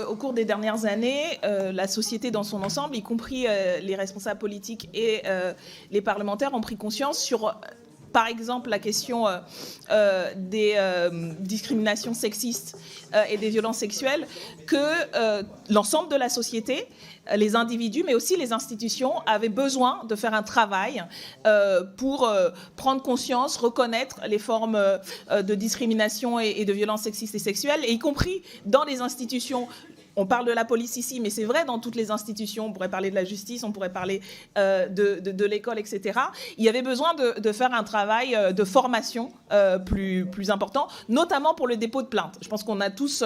Au cours des dernières années, la société dans son ensemble, y compris les responsables politiques et les parlementaires, ont pris conscience sur, par exemple, la question des discriminations sexistes et des violences sexuelles, que l'ensemble de la société, les individus, mais aussi les institutions, avaient besoin de faire un travail pour prendre conscience, reconnaître les formes de discrimination et de violences sexistes et sexuelles, et y compris dans les institutions. On parle de la police ici, mais c'est vrai dans toutes les institutions. On pourrait parler de la justice, on pourrait parler de l'école, etc. Il y avait besoin de faire un travail de formation plus important, notamment pour le dépôt de plainte. Je pense qu'on a tous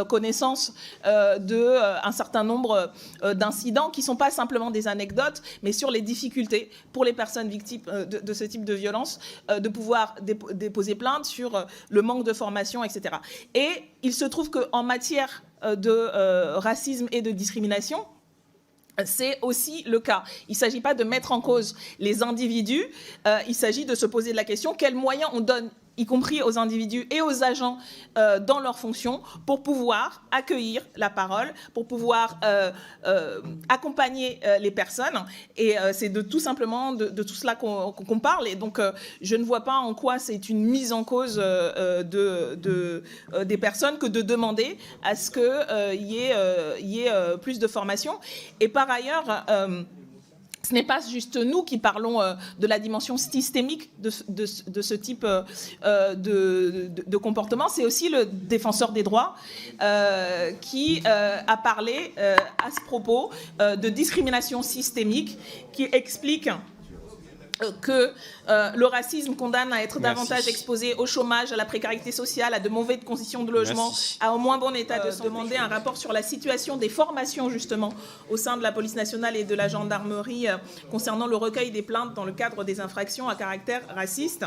connaissance d'un certain nombre d'incidents qui ne sont pas simplement des anecdotes, mais sur les difficultés pour les personnes victimes de ce type de violence de pouvoir déposer plainte, sur le manque de formation, etc. Et il se trouve qu'en matière de racisme et de discrimination, c'est aussi le cas. Il ne s'agit pas de mettre en cause les individus, il s'agit de se poser la question quels moyens on donne, y compris aux individus et aux agents dans leurs fonctions, pour pouvoir accueillir la parole, pour pouvoir accompagner les personnes. Et c'est tout simplement de tout cela qu'on parle. Et donc, je ne vois pas en quoi c'est une mise en cause des personnes que de demander à ce qu'il y ait plus de formation. Et par ailleurs, ce n'est pas juste nous qui parlons de la dimension systémique de ce type de comportement, c'est aussi le défenseur des droits qui a parlé à ce propos de discrimination systémique, qui explique que le racisme condamne à être davantage exposé au chômage, à la précarité sociale, à de mauvaises conditions de logement, à un moins bon état de santé. Demander un rapport sur la situation des formations, justement, au sein de la police nationale et de la gendarmerie concernant le recueil des plaintes dans le cadre des infractions à caractère raciste.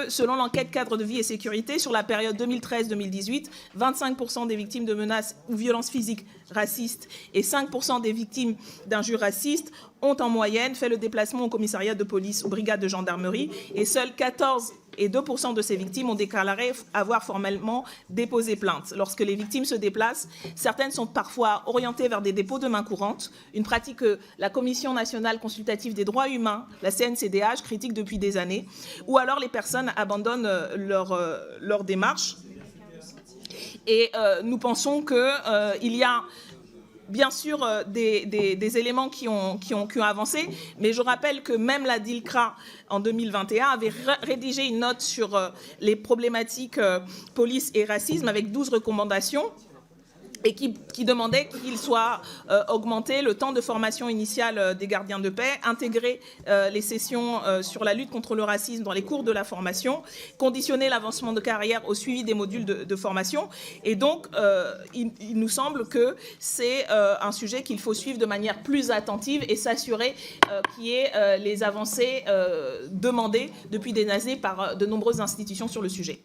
Selon l'enquête cadre de vie et sécurité, sur la période 2013-2018, 25% des victimes de menaces ou violences physiques racistes et 5% des victimes d'injures racistes ont en moyenne fait le déplacement au commissariat de police ou brigade de gendarmerie, et seuls 14,2% de ces victimes ont déclaré avoir formellement déposé plainte. Lorsque les victimes se déplacent, certaines sont parfois orientées vers des dépôts de main courante, une pratique que la Commission nationale consultative des droits humains, la CNCDH, critique depuis des années, ou alors les personnes abandonnent leur démarche. Et nous pensons qu'il y a bien sûr des éléments qui ont avancé, mais je rappelle que même la DILCRA, en 2021, avait rédigé une note sur les problématiques police et racisme avec 12 recommandations, et qui demandait qu'il soit augmenté le temps de formation initiale des gardiens de paix, intégrer les sessions sur la lutte contre le racisme dans les cours de la formation, conditionner l'avancement de carrière au suivi des modules de formation. Et donc, il nous semble que c'est un sujet qu'il faut suivre de manière plus attentive et s'assurer qu'il y ait les avancées demandées depuis des années par de nombreuses institutions sur le sujet.